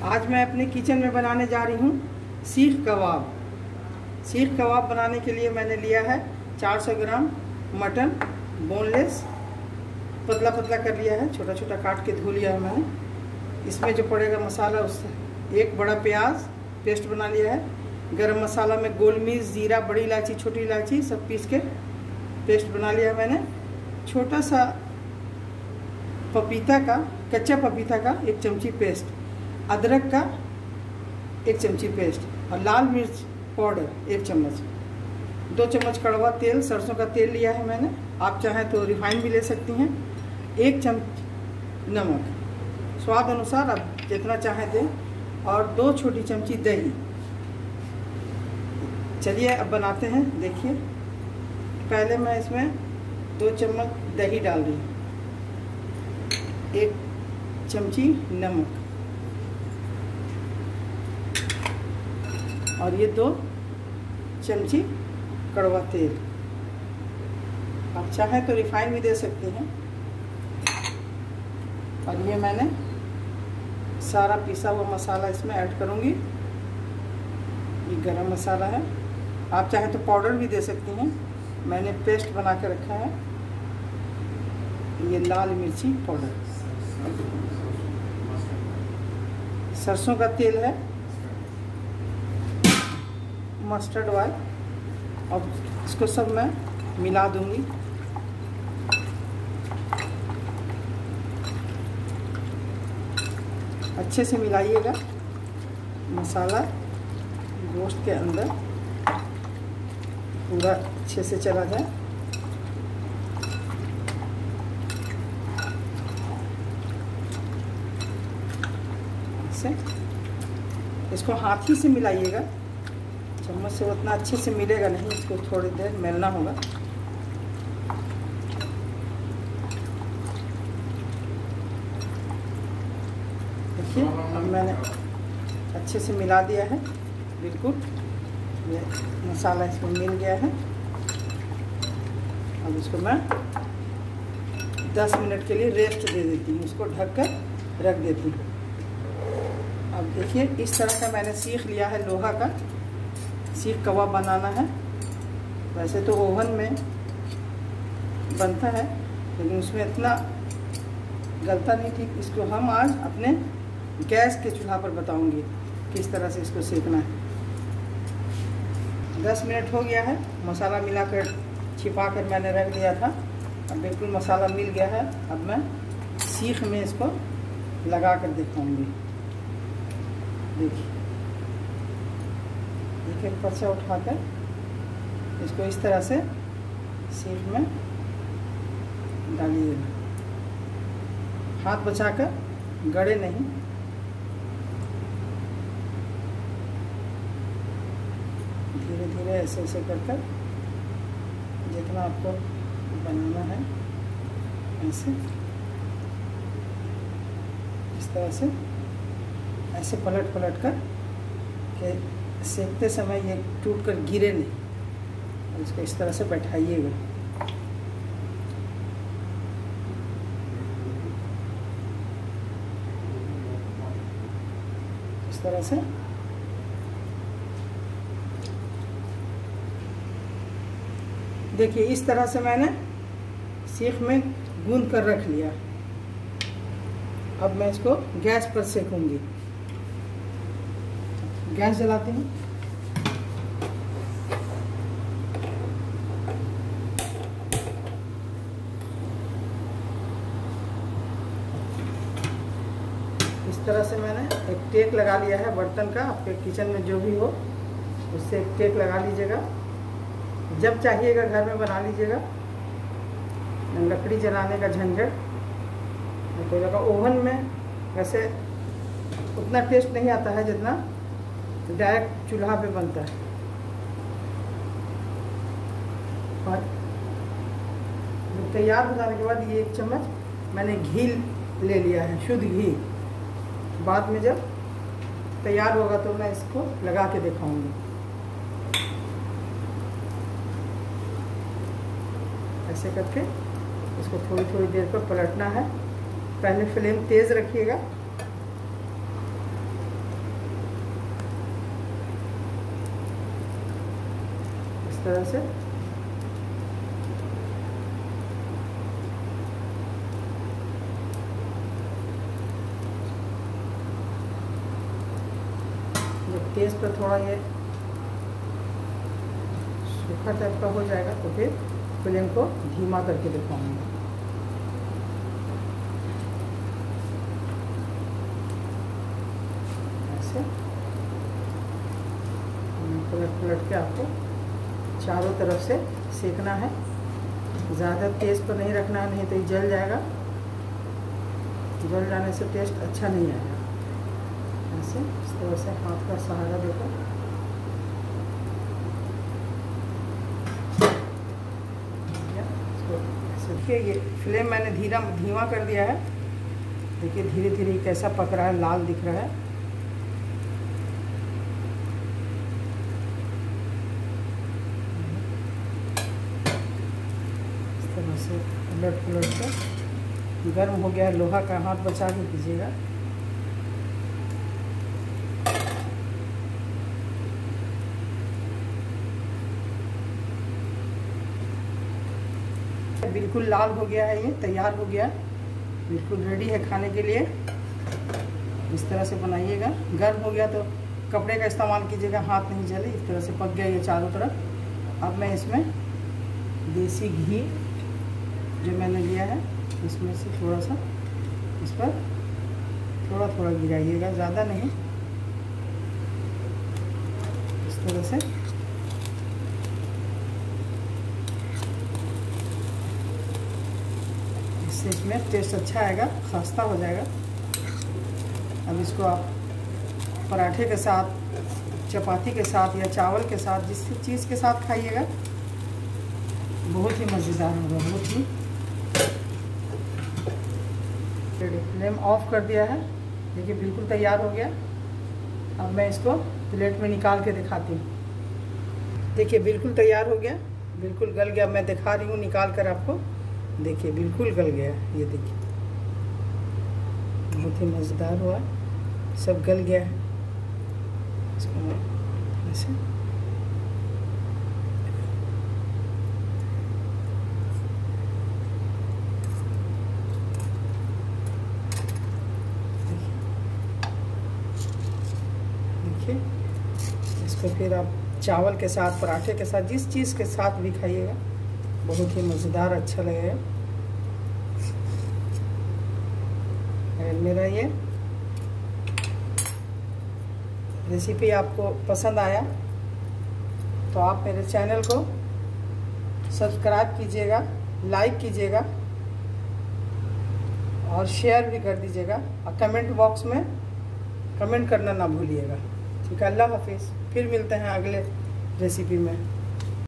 आज मैं अपने किचन में बनाने जा रही हूँ सीख कबाब। सीख कबाब बनाने के लिए मैंने लिया है 400 ग्राम मटन बोनलेस, पतला पतला कर लिया है, छोटा छोटा काट के धो लिया है मैंने। इसमें जो पड़ेगा मसाला उससे एक बड़ा प्याज पेस्ट बना लिया है। गरम मसाला में गोल मिर्च, जीरा, बड़ी इलायची, छोटी इलायची सब पीस के पेस्ट बना लिया है मैंने। छोटा सा पपीता का, कच्चा पपीता का 1 चमची पेस्ट, अदरक का 1 चमची पेस्ट और लाल मिर्च पाउडर 1 चम्मच, 2 चम्मच कड़वा तेल, सरसों का तेल लिया है मैंने। आप चाहें तो रिफाइंड भी ले सकती हैं। 1 चम्मच नमक, स्वाद अनुसार आप जितना चाहें दें, और 2 छोटी चमची दही। चलिए अब बनाते हैं। देखिए, पहले मैं इसमें 2 चम्मच दही डाल रही हूँ, 1 चमची नमक और ये 2 चमची कड़वा तेल। आप चाहें तो रिफाइन भी दे सकते हैं। और ये मैंने सारा पिसा हुआ मसाला इसमें ऐड करूँगी। ये गरम मसाला है, आप चाहें तो पाउडर भी दे सकती हैं, मैंने पेस्ट बना के रखा है। ये लाल मिर्ची पाउडर, सरसों का तेल है, मस्टर्ड ऑयल। अब इसको सब मैं मिला दूंगी। अच्छे से मिलाइएगा, मसाला गोश्त के अंदर पूरा अच्छे से चला जाए। इसको हाथ ही से मिलाइएगा, चम्मच से उतना अच्छे से मिलेगा नहीं, इसको थोड़ी देर मेलना होगा। देखिए, अब मैंने अच्छे से मिला दिया है, बिल्कुल ये मसाला इसमें मिल गया है। अब इसको मैं 10 मिनट के लिए रेस्ट दे देती हूँ, इसको ढक कर रख देती हूँ। अब देखिए, इस तरह का मैंने सीख लिया है, लोहा का सीख कबाब बनाना है। वैसे तो ओवन में बनता है, लेकिन उसमें इतना गलता नहीं ठीक। इसको हम आज अपने गैस के चूल्हा पर बताऊंगी किस तरह से इसको सेकना है। 10 मिनट हो गया है, मसाला मिलाकर छिपा कर मैंने रख दिया था। अब बिल्कुल मसाला मिल गया है। अब मैं सीख में इसको लगा कर दिखाऊंगी। देखिए, एक एक पर्चा उठाकर इसको इस तरह से सीख में डालिएगा, हाथ बचाकर, गड़े नहीं। धीरे धीरे ऐसे ऐसे कर जितना आपको बनाना है ऐसे, इस तरह से ऐसे पलट पलट कर के सेकते समय ये टूट कर गिरे नहीं। इसको इस तरह से बैठाइएगा। इस तरह से देखिए, इस तरह से मैंने सीख में गूंद कर रख लिया। अब मैं इसको गैस पर सेकूंगी। गैस जलाती हूँ। इस तरह से मैंने एक टेक लगा लिया है बर्तन का। आपके किचन में जो भी हो उससे एक टेक लगा लीजिएगा। जब चाहिएगा घर में बना लीजिएगा, लकड़ी जलाने का झंझट नहीं कोई लगा। ओवन में वैसे उतना टेस्ट नहीं आता है जितना डायरेक्ट चूल्हा पे बनता है। और तैयार हो जाने के बाद ये 1 चम्मच मैंने घी ले लिया है, शुद्ध घी। बाद में जब तैयार होगा तो मैं इसको लगा के दिखाऊंगी। ऐसे करके इसको थोड़ी थोड़ी देर पर पलटना है। पहले फ्लेम तेज़ रखिएगा, तरह से जब तेज पर थोड़ा ये सूखा टाइप का हो जाएगा तो फिर फ्लेम को धीमा करके दिखाऊंगा। ऐसे पलट के आपको चारों तरफ से सेकना है। ज़्यादा तेज़ पर नहीं रखना है, नहीं तो ये जल जाएगा। जल जाने से टेस्ट अच्छा नहीं आएगा। ऐसे इस तरह से हाथ का सहारा देकर देखिए, ये फ्लेम मैंने धीमा कर दिया है। देखिए धीरे धीरे कैसा पक रहा है, लाल दिख रहा है। इस तरह से उलट कर गर्म हो गया है। लोहा का हाथ बचा के कीजिएगा। बिल्कुल लाल हो गया है, ये तैयार हो गया, बिल्कुल रेडी है खाने के लिए। इस तरह से बनाइएगा। गर्म हो गया तो कपड़े का इस्तेमाल कीजिएगा, हाथ नहीं जले। इस तरह से पक गया ये चारों तरफ। अब मैं इसमें देसी घी जो मैंने लिया है, इसमें से थोड़ा सा इस पर थोड़ा थोड़ा गिराइएगा, ज़्यादा नहीं। इस तरह से इससे इसमें टेस्ट अच्छा आएगा, खस्ता हो जाएगा। अब इसको आप पराठे के साथ, चपाती के साथ या चावल के साथ, जिस चीज़ के साथ खाइएगा, बहुत ही मज़ेदार होगा, बहुत ही। फ्लेम ऑफ कर दिया है। देखिए बिल्कुल तैयार हो गया। अब मैं इसको प्लेट में निकाल के दिखाती हूँ। देखिए बिल्कुल तैयार हो गया, बिल्कुल गल गया। मैं दिखा रही हूँ निकाल कर आपको। देखिए बिल्कुल गल गया, ये देखिए बहुत ही मज़ेदार हुआ, सब गल गया है। इसको ऐसे देखिए, इसको फिर आप चावल के साथ, पराठे के साथ, जिस चीज़ के साथ भी खाइएगा, बहुत ही मज़ेदार अच्छा लगेगा। अगर मेरा ये रेसिपी आपको पसंद आया तो आप मेरे चैनल को सब्सक्राइब कीजिएगा, लाइक कीजिएगा और शेयर भी कर दीजिएगा। और कमेंट बॉक्स में कमेंट करना ना भूलिएगा। ठीक है, अल्लाह हाफिज़। फिर मिलते हैं अगले रेसिपी में।